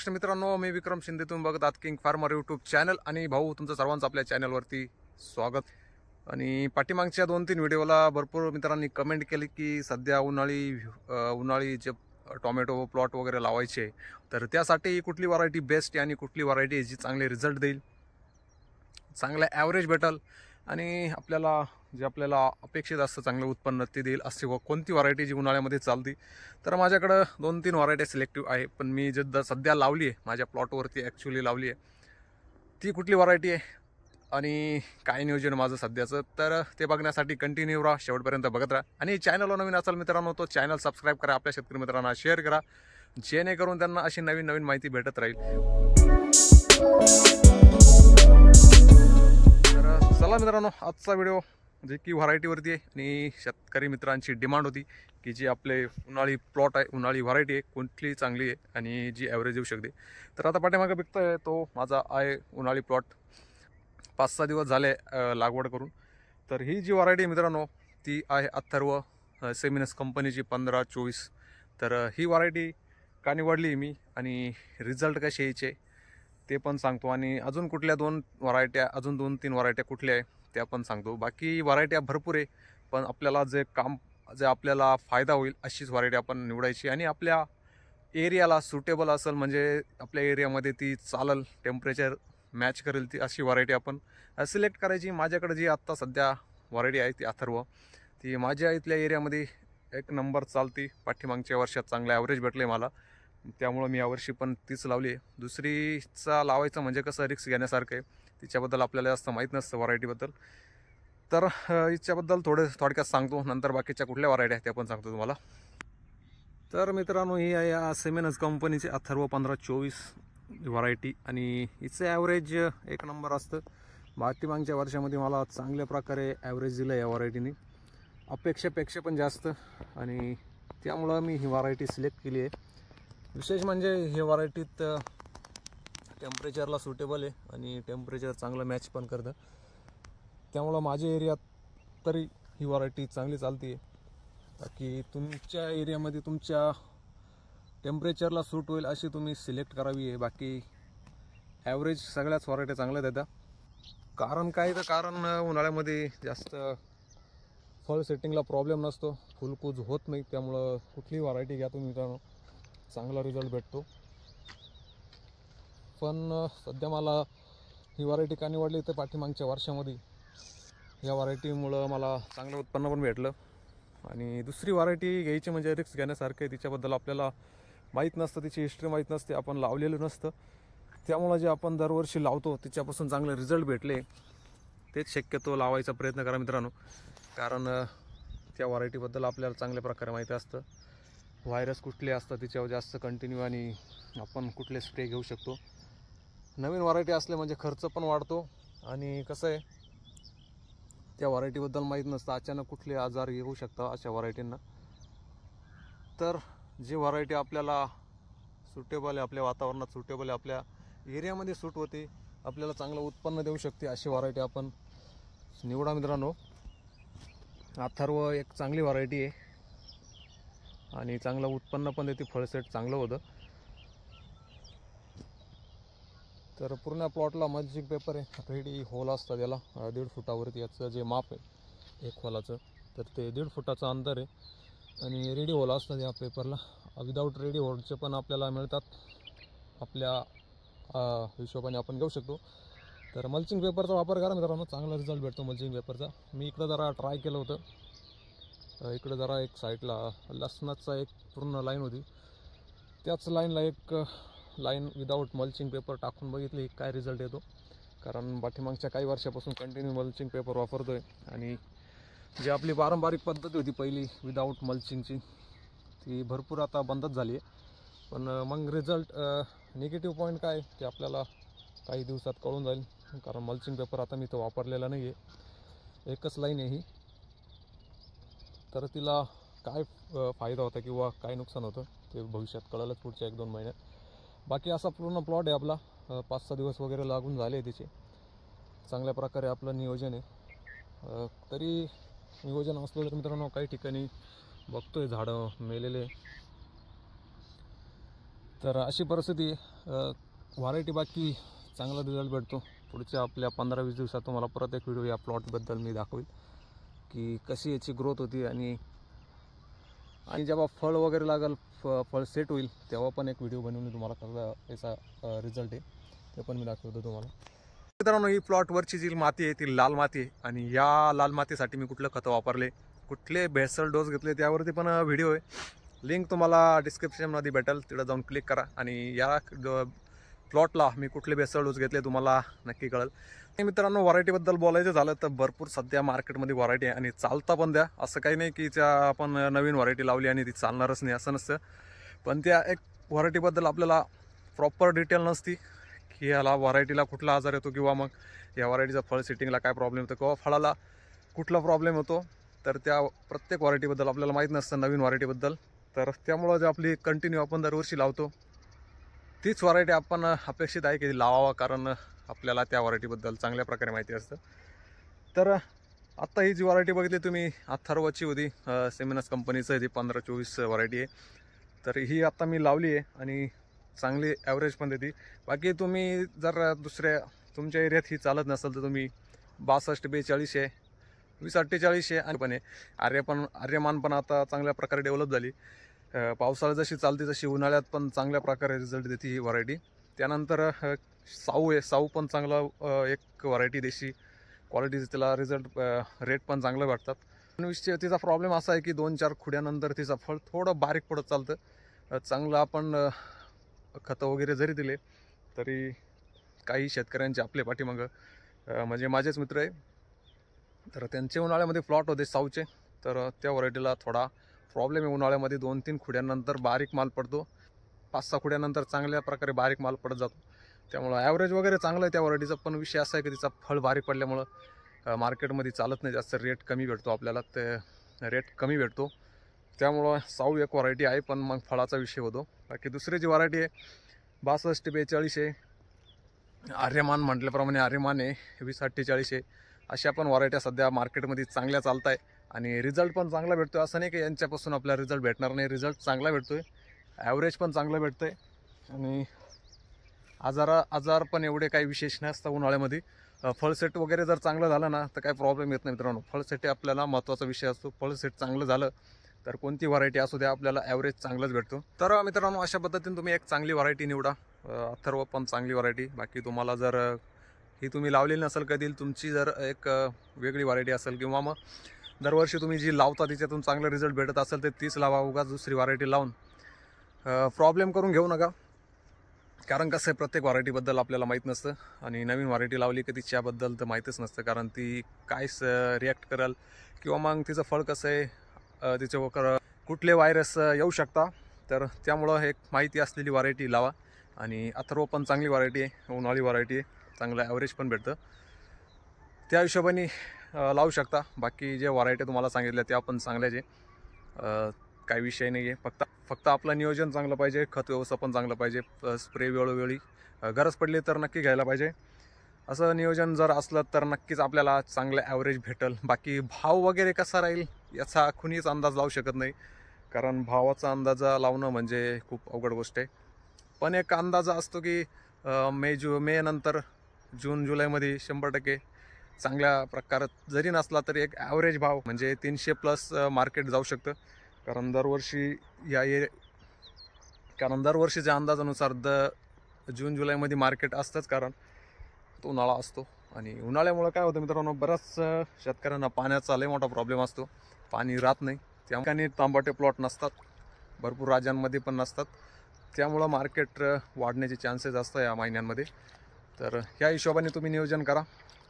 महाराष्ट्र मित्रांनो, मी विक्रम शिंदे, तुम्ही बघत आहात किंग फार्मर यूट्यूब चॅनल. आणि भाऊ, तुमचं सर्वांचं आपल्या चॅनलवरती स्वागत. आणि पाठीमागच्या 2-3 व्हिडिओला भरपूर मित्रांनी कमेंट केली की सध्या उन्हाळी जे टोमॅटो प्लॉट वगैरे लावायचे, तर त्यासाठी कुठली व्हरायटी बेस्ट आहे आणि कुठली व्हरायटी जी चांगले रिझल्ट देईल, चांगला ॲव्हरेज भेटल आणि आपल्याला अपेक्षित असतं चांगलं उत्पन्न ते देईल, अशी कोणती व्हरायटी जी उन्हाळ्यामध्ये चालते. तर माझ्याकडं 2-3 व्हरायटी सिलेक्टिव्ह आहे, पण मी जे सध्या लावली आहे माझ्या प्लॉटवरती ॲक्च्युली लावली आहे ती कुठली व्हरायटी आहे आणि काय नियोजन माझं सध्याचं, तर ते बघण्यासाठी कंटिन्यू राहा, शेवटपर्यंत बघत राहा. आणि चॅनलवर नवीन असाल मित्रांनो तो चॅनल सबस्क्राईब करा, आपल्या शेतकरी मित्रांना शेअर करा, जेणेकरून त्यांना अशी नवीन माहिती भेटत राहील. तर चला मित्रांनो, आजचा व्हिडिओ जे की व्हरायटीवरती आहे आणि शेतकरी मित्रांची डिमांड होती की जी आपले उन्हाळी प्लॉट आहे, उन्हाळी व्हरायटी आहे, कोणती चांगली आहे आणि जी ॲव्हरेज येऊ शकते. तर आता पाठीमागे बघतोय तो माझा आहे उन्हाळी प्लॉट, 5-6 दिवस झाले लागवड करून. तर ही जी व्हरायटी मित्रांनो ती आहे अथर्व सेमिनस कंपनीची 1524. तर ही व्हरायटी का निवडली मी आणि रिझल्ट कसे यायचे ते पण सांगतो, आणि अजून कुठल्या 2 व्हरायट्या, अजून 2-3 व्हरायट्या कुठल्या आहे त्या पण सांगतो. बाकी व्हरायट्या भरपूर आहे, पण आपल्याला जे आपल्याला फायदा होईल अशीच व्हरायटी आपण निवडायची आणि आपल्या एरियाला सुटेबल असेल, म्हणजे आपल्या एरियामध्ये ती चालल, टेम्परेचर मॅच करेल ती अशी व्हरायटी आपण सिलेक्ट करायची. माझ्याकडे जी आत्ता सध्या व्हरायटी आहे ती अथर्व, ती माझ्या इथल्या एरियामध्ये 1 नंबर चालती. पाठीमागच्या वर्षात चांगलं ॲव्हरेज भेटलं आहे मला, त्यामुळं मी यावर्षी पण तीच लावली आहे. दुसरीचा लावायचं म्हणजे कसं रिस्क घेण्यासारखं आहे, तिच्याबद्दल आपल्याला जास्त माहीत नसतं व्हरायटीबद्दल. तर हिच्याबद्दल थोडक्यात सांगतो, नंतर बाकीच्या कुठल्या व्हरायटी आहेत त्या पण सांगतो तुम्हाला. तर मित्रांनो, ही आहे या सेमेनस कंपनीची अथर्व 1524 व्हरायटी आणि हिचं ॲव्हरेज 1 नंबर असतं. पाठीमागच्या वर्षामध्ये मला चांगल्या प्रकारे ॲव्हरेज दिलं या व्हरायटीने, अपेक्षेपेक्षा पण जास्त, आणि त्यामुळं मी ही व्हरायटी सिलेक्ट केली आहे. विशेष म्हणजे ही व्हरायटीत टेम्परेचरला सुटेबल आहे आणि टेम्परेचर चांगलं मॅच पण करतं, त्यामुळं माझ्या एरियात तरी ही व्हरायटी चांगली चालते आहे. बाकी तुमच्या एरियामध्ये तुमच्या टेम्परेचरला सूट होईल अशी तुम्ही सिलेक्ट करावी आहे. बाकी ॲव्हरेज सगळ्याच व्हरायट्या चांगल्या देतात. कारण काय, तर कारण उन्हाळ्यामध्ये जास्त फळ सेटिंगला प्रॉब्लेम नसतो, फुलकूज होत नाही, त्यामुळं कुठलीही व्हरायटी घ्या तुम्ही मित्रांनो, चांगला रिझल्ट भेटतो. पण सध्या मला ही व्हरायटी का निवडली तर पाठीमागच्या वर्षामध्ये या व्हरायटीमुळं मला चांगलं उत्पन्न पण भेटलं. आणि दुसरी व्हरायटी घ्यायची म्हणजे रिस्क घेण्यासारखं आहे, तिच्याबद्दल आपल्याला माहीत नसतं, तिची हिस्ट्री माहीत नसते, आपण लावलेलं नसतं, त्यामुळं जे आपण दरवर्षी लावतो तिच्यापासून चांगले रिझल्ट भेटले तेच शक्यतो लावायचा प्रयत्न करा मित्रांनो. कारण त्या व्हरायटीबद्दल आपल्याला चांगल्या प्रकारे माहिती असतं, व्हायरस कुठले असतात तिच्यावर जास्त कंटिन्यू, आणि आपण कुठले स्प्रे घेऊ शकतो. नवीन व्हरायटी असले म्हणजे खर्च पण वाढतो, आणि कसं आहे त्या व्हरायटीबद्दल माहीत नसतं, अचानक कुठले आजार येऊ शकतात अशा व्हरायटींना. तर जी व्हरायटी आपल्याला सुटेबल आहे, आपल्या वातावरणात सुटेबल आहे, आपल्या एरियामध्ये सूट होते, आपल्याला चांगलं उत्पन्न देऊ शकते अशी व्हरायटी आपण निवडा मित्रांनो. अथर्व एक चांगली व्हरायटी आहे आणि चांगलं उत्पन्न पण देते, फळसेट चांगलं होतं. तर पूर्ण प्लॉटला मल्चिंग पेपर आहे, रेडी होल असतात याला 1.5 फुटावरती, याचं जे माप आहे 1 होलाचं, तर ते 1.5 फुटाचं अंतर आहे आणि रेडी होल असतात या पेपरला. विदाऊट रेडी होलचे पण आपल्याला मिळतात, आपल्या हिशोबाने आपण घेऊ शकतो. तर मल्चिंग पेपरचा वापर करा मित्रांनो, चांगला रिझल्ट भेटतो मल्चिंग पेपरचा. मी इकडं जरा ट्राय केलं होतं, इकडं जरा एक साईडला लसणाचा एक पूर्ण लाईन होती, त्याच लाईनला एक लाईन विदाऊट मल्चिंग पेपर टाकून बघितली काय रिझल्ट येतो. कारण पाठीमागच्या काही वर्षापासून कंटिन्यू मल्चिंग पेपर वापरतो आहे, आणि जी आपली पारंपरिक पद्धत होती पहिली विदाऊट मल्चिंगची ती भरपूर आता बंदच झाली आहे. पण मग रिझल्ट निगेटिव्ह पॉईंट काय ते आपल्याला काही दिवसात कळून जाईल, कारण मल्चिंग पेपर आता मी तो वापरलेला नाही आहे, एकच लाईन आहे ही. तर तिला काय फायदा होता किंवा काय नुकसान होतं ते भविष्यात कळलंच पुढच्या 1-2 महिन्यात. बाकी असा पूर्ण प्लॉट आहे आपला, 5-6 दिवस वगैरे लागून झाले आहे तिचे, चांगल्या प्रकारे आपलं नियोजन आहे. तरी नियोजन असलं तर मित्रांनो काही ठिकाणी बघतोय झाडं मेलेले, तर अशी परिस्थिती व्हरायटी बाकी चांगला रिझल्ट भेटतो. पुढच्या आपल्या 15-20 दिवसात तुम्हाला परत एक व्हिडिओ या प्लॉटबद्दल मी दाखवेल की कशी याची ग्रोथ होती आणि जेव्हा फळ वगैरे लागेल, फळ सेट होईल तेव्हा पण एक व्हिडिओ बनवून तुम्हाला कसा याचा रिझल्ट आहे ते पण मी दाखवतो तुम्हाला. मित्रांनो, ही प्लॉटवरची जी माती आहे ती लाल माती आहे आणि या लाल मातीसाठी मी कुठलं खतं वापरले, कुठले बेसल डोस घेतले त्यावरती पण व्हिडिओ आहे. लिंक तुम्हाला डिस्क्रिप्शनमध्ये भेटेल, तिथं जाऊन क्लिक करा आणि या प्लॉटला मी कुठले बेसल डोस घेतले तुम्हाला नक्की कळेल. मित्रांनो, व्हरायटीबद्दल बोलायचं झालं तर भरपूर सध्या मार्केटमध्ये व्हरायटी आहे आणि चालता पण द्या. असं काही नाही की त्या आपण नवीन व्हरायटी लावली आणि ती चालणारच नाही असं नसतं. पण त्या एक व्हरायटीबद्दल आपल्याला प्रॉपर डिटेल नसती की याला व्हरायटीला कुठला आजार येतो किंवा मग या व्हरायटीचा फळ सेटिंगला काय प्रॉब्लेम होतो किंवा फळाला कुठला प्रॉब्लेम होतो. तर त्या प्रत्येक व्हरायटीबद्दल आपल्याला माहीत नसतं, नवीन व्हरायटीबद्दल. तर त्यामुळं जे आपली कंटिन्यू आपण दरवर्षी लावतो तीच व्हरायटी आपण अपेक्षित आहे की लावावा, कारण आपल्याला त्या व्हरायटीबद्दल चांगल्या प्रकारे माहिती असतं. तर आत्ता ही जी व्हरायटी बघितली तुम्ही अथर्वची होती, सेमिनस कंपनीचं, जी 15-24 व्हरायटी आहे. तर ही आत्ता मी लावली आहे आणि चांगली ॲव्हरेज पण देते. बाकी तुम्ही जर दुसऱ्या तुमच्या एरियात ही चालत नसेल तर तुम्ही 62-42 आहे, 20-48 आहे आणि पण आहे आर्यमान पण आता चांगल्या प्रकारे डेव्हलप झाली. पावसाळ्यात जशी चालते तशी उन्हाळ्यात पण चांगल्या प्रकारे रिझल्ट देते ही व्हरायटी. त्यानंतर साऊ आहे, साऊ पण चांगला एक व्हरायटी देशी क्वालिटीचं, त्याला रिझल्ट रेट पण चांगलं भेटतात. पण तिचा प्रॉब्लेम असा आहे की 2-4 खुड्यानंतर तिचं फळ थोडं बारीक पडत चालतं. चांगलं आपण खतं वगैरे जरी दिले तरी काही शेतकऱ्यांचे आपले पाठीमागं म्हणजे माझेच मित्र आहे, तर त्यांचे उन्हाळ्यामध्ये प्लॉट होते साऊचे. तर त्या व्हरायटीला थोडा प्रॉब्लेम आहे, उन्हाळ्यामध्ये 2-3 खुड्यानंतर बारीक माल पडतो, 5-6 खुड्यानंतर चांगल्या प्रकारे बारीक माल पडत जातो. त्यामुळं ॲव्हरेज वगैरे चांगलं आहे त्या व्हरायटीचा. पण विषय असा आहे की तिचा फळ बारीक पडल्यामुळं मार्केटमध्ये चालत नाही जास्त, रेट कमी भेटतो आपल्याला, ते रेट कमी भेटतो. त्यामुळं साऊ एक व्हरायटी आहे, पण मग फळाचा विषय होतो. बाकी दुसरी जी व्हरायटी आहे 62-42 आहे, आर्यमान म्हटल्याप्रमाणे आर्यमान आहे, 20-48 आहे. अशा पण व्हरायट्या सध्या मार्केटमध्ये चांगल्या चालत आहे आणि रिझल्ट पण चांगला भेटतो. असं नाही की यांच्यापासून आपल्याला रिझल्ट भेटणार नाही, रिझल्ट चांगला भेटतो आहे, ॲव्हरेज पण चांगलं भेटतं आहे आणि आजार पण एवढे काही विशेष नसतं उन्हाळ्यामध्ये. फळसेट वगैरे जर चांगलं झालं ना तर काही प्रॉब्लेम येत नाही मित्रांनो. फळसेट हे आपल्याला महत्त्वाचा विषय असतो. फळसेट चांगलं झालं तर कोणती व्हरायटी असू द्या आपल्याला ॲव्हरेज चांगलंच भेटतो. तर मित्रांनो, अशा पद्धतीने तुम्ही एक चांगली व्हरायटी निवडा. अथर्व पण चांगली व्हरायटी. बाकी तुम्हाला जर ही तुम्ही लावलेली नसेल कधी, तुमची जर एक वेगळी व्हरायटी असेल किंवा मग दरवर्षी तुम्ही जी लावता तिच्यातून चांगलं रिझल्ट भेटत असेल तर तीच लावा. उगाच दुसरी व्हरायटी लावून प्रॉब्लेम करून घेऊ नका, कारण कसं आहे प्रत्येक व्हरायटीबद्दल आपल्याला माहीत नसतं आणि नवीन व्हरायटी लावली की तिच्याबद्दल तर माहीतच नसतं, कारण ती काय रिॲक्ट करेल किंवा मग तिचं फळ कसं आहे, तिच्यावर कुठले व्हायरस येऊ शकता. तर त्यामुळं एक माहिती असलेली व्हरायटी लावा. आणि अथर्व पण चांगली व्हरायटी आहे, उन्हाळी व्हरायटी आहे, चांगलं ॲव्हरेज पण भेटतं, त्या हिशोबाने लावू शकता. बाकी जे व्हरायटी तुम्हाला सांगितल्या त्या पण चांगल्याच आहे, काही विषय नाही आहे. फक्त आपलं नियोजन चांगलं पाहिजे, खत व्यवस्थापन चांगलं पाहिजे, स्प्रे वेळोवेळी गरज पडली तर नक्की घ्यायला पाहिजे. असं नियोजन जर असलं तर नक्कीच आपल्याला चांगलं ॲव्हरेज भेटेल. बाकी भाव वगैरे कसा राहील याचा कुणीच अंदाज लावू शकत नाही, कारण भावाचा अंदाजा लावणं म्हणजे खूप अवघड गोष्ट आहे. पण एक अंदाजा असतो की मे नंतर जून जुलैमध्ये 100% चांगल्या प्रकारात जरी नसला तरी एक ॲव्हरेज भाव म्हणजे 300+ मार्केट जाऊ शकतं. कारण दरवर्षीच्या अंदाजानुसार जून जुलैमध्ये मार्केट असतंच, कारण तो उन्हाळा असतो. आणि उन्हाळ्यामुळं काय होतं मित्रांनो, बऱ्याच शेतकऱ्यांना पाण्याचा लय मोठा प्रॉब्लेम असतो, पाणी राहत नाही. त्या ठिकाणी तांबाटे प्लॉट नसतात, भरपूर राज्यांमध्ये पण नसतात, त्यामुळं मार्केट वाढण्याचे चान्सेस असतात या महिन्यांमध्ये. तर ह्या हिशोबाने तुम्ही नियोजन करा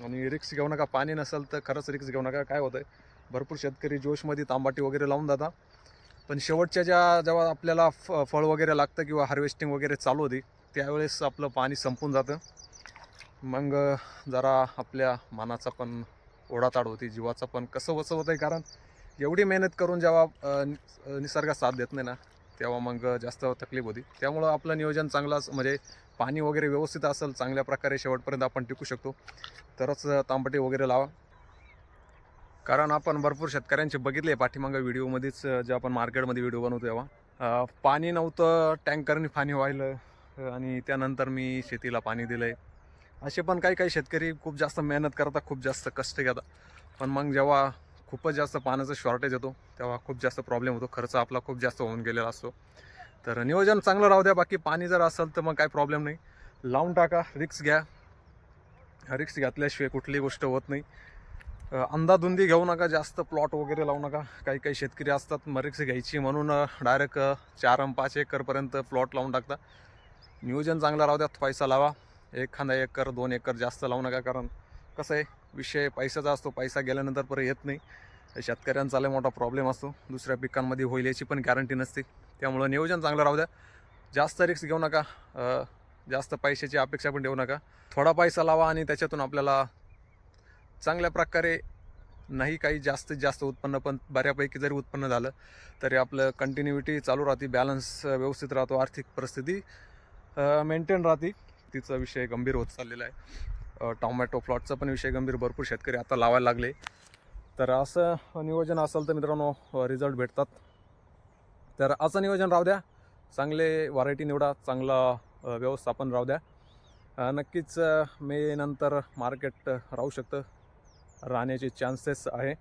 आणि रिक्स घेऊ नका. पाणी नसेल तर खरंच रिक्स घेऊ नका. काय होतं आहे, भरपूर शेतकरी जोशमध्ये तांबाटी वगैरे लावून जातात, पण शेवटच्या जेव्हा आपल्याला फळ वगैरे लागतं किंवा हार्वेस्टिंग वगैरे चालू होती त्यावेळेस आपलं पाणी संपून जातं. मग जरा आपल्या मनाचा पण ओढाताड होती, जीवाचा पण कसं वसं होतं आहे, कारण एवढी मेहनत करून जेव्हा निसर्ग साथ देत नाही ना तेव्हा मग जास्त तकलीफ होती. त्यामुळं आपलं नियोजन चांगलं म्हणजे पाणी वगैरे व्यवस्थित असेल, चांगल्या प्रकारे शेवटपर्यंत आपण टिकू शकतो, तरच तांबटे वगैरे लावा. कारण आपण भरपूर शेतकऱ्यांचे बघितले पाठीमागं व्हिडिओमध्येच, जे आपण मार्केटमध्ये व्हिडिओ बनवतो तेव्हा पाणी नव्हतं, टँकरनी पाणी वाहिलं आणि त्यानंतर मी शेतीला पाणी दिलं आहे. असे पण काही काही शेतकरी खूप जास्त मेहनत करतात, खूप जास्त कष्ट घेतात, पण मग जेव्हा खूपच जास्त पाण्याचं शॉर्टेज येतो तेव्हा खूप जास्त प्रॉब्लेम होतो, खर्च आपला खूप जास्त होऊन गेलेला असतो. तर नियोजन चांगलं राहू द्या, बाकी पाणी जर असेल तर मग काही प्रॉब्लेम नाही, लावून टाका, रिक्स घ्या. रिक्स घेतल्याशिवाय कुठलीही गोष्ट होत नाही. अंधाधुंदी घेऊ नका, जास्त प्लॉट वगैरे लावू नका. काही काही शेतकरी असतात मग रिक्स घ्यायची म्हणून डायरेक्ट 4 आणि 5 एकरपर्यंत प्लॉट लावून टाकता. नियोजन चांगलं राहू द्या, पैसा लावा. एखादा एकर 2 एकर जास्त लावू नका, कारण कसं आहे विषय पैशाचा असतो, पैसा गेल्यानंतर परत येत नाही. शेतकऱ्यांचा लय मोठा प्रॉब्लेम असतो, दुसऱ्या पिकांमध्ये होईल याची पण गॅरंटी नसते. त्यामुळं नियोजन चांगलं राहू द्या, जास्त रिक्स घेऊ नका, जास्त पैशाची अपेक्षा पण ठेवू नका. थोडा पैसा लावा आणि त्याच्यातून आपल्याला चांगल्या प्रकारे नाही काही जास्तीत जास्त उत्पन्न, पण बऱ्यापैकी जरी उत्पन्न झालं तरी आपलं कंटिन्युटी चालू राहते, बॅलन्स व्यवस्थित राहतो, आर्थिक परिस्थिती मेंटेन राहते. तिचा विषय गंभीर होत चाललेला आहे. टोमॅटो प्लॉटचा पण विषय गंभीर, भरपूर शेतकरी आता लावायला लागले. तर असं नियोजन असेल तर मित्रांनो रिझल्ट भेटतात. तर असं नियोजन राहू द्या, चांगले व्हरायटी निवडा, चांगला व्यवस्थापन राहू द्या. नक्कीच मे नंतर मार्केट राहू शकतं, राहण्याचे चान्सेस आहे.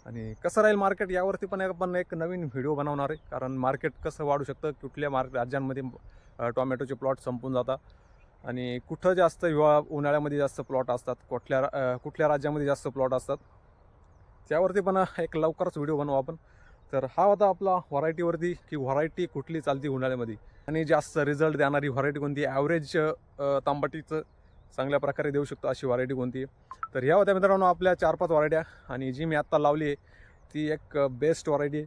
आणि कसं राहील मार्केट यावरती पण आपण एक नवीन व्हिडिओ बनवणार आहे, कारण मार्केट कसं वाढू शकतं, कुठल्या राज्यांमध्ये टोमॅटोचे प्लॉट संपून जातात आणि कुठं जास्त उन्हाळ्यामध्ये जास्त प्लॉट असतात, कुठल्या राज्यामध्ये जास्त प्लॉट असतात, त्यावरती पण एक लवकरच व्हिडिओ बनवू आपण. तर हा होता आपला व्हरायटीवरती, की व्हरायटी कुठली चालती उन्हाळ्यामध्ये आणि जास्त रिझल्ट देणारी व्हरायटी कोणती, ॲव्हरेज तांबटीचं चांगल्या प्रकारे देऊ शकतो अशी व्हरायटी कोणती. तर ह्या होत्या मित्रांनो आपल्या 4-5 व्हरायट्या, आणि जी मी आत्ता लावली आहे ती एक बेस्ट व्हरायटी आहे.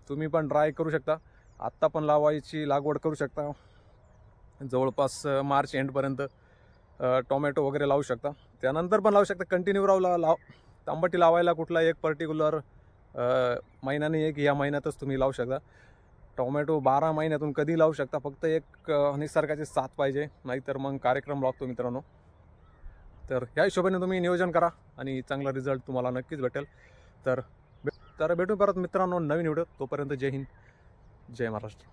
तुम्ही पण ट्राय करू शकता, आत्ता पण लावायची लागवड करू शकता, जवळपास मार्च एंडपर्यंत टोमॅटो वगैरे लावू शकता, त्यानंतर पण लावू शकता. कंटिन्यू तांबटी लावायला कुठला एक पर्टिक्युलर महिना नाही आहे की या महिन्यातच तुम्ही लावू शकता. टोमॅटो 12 महिन्यातून कधी लावू शकता, फक्त एक निसर्गाची साथ पाहिजे, नाहीतर मग कार्यक्रम लागतो मित्रांनो. तर ह्या हिशोबाने तुम्ही नियोजन करा आणि चांगला रिझल्ट तुम्हाला नक्कीच भेटेल. तर भेटू परत मित्रांनो नवीन व्हिडिओ. तोपर्यंत जय हिंद, जय महाराष्ट्र.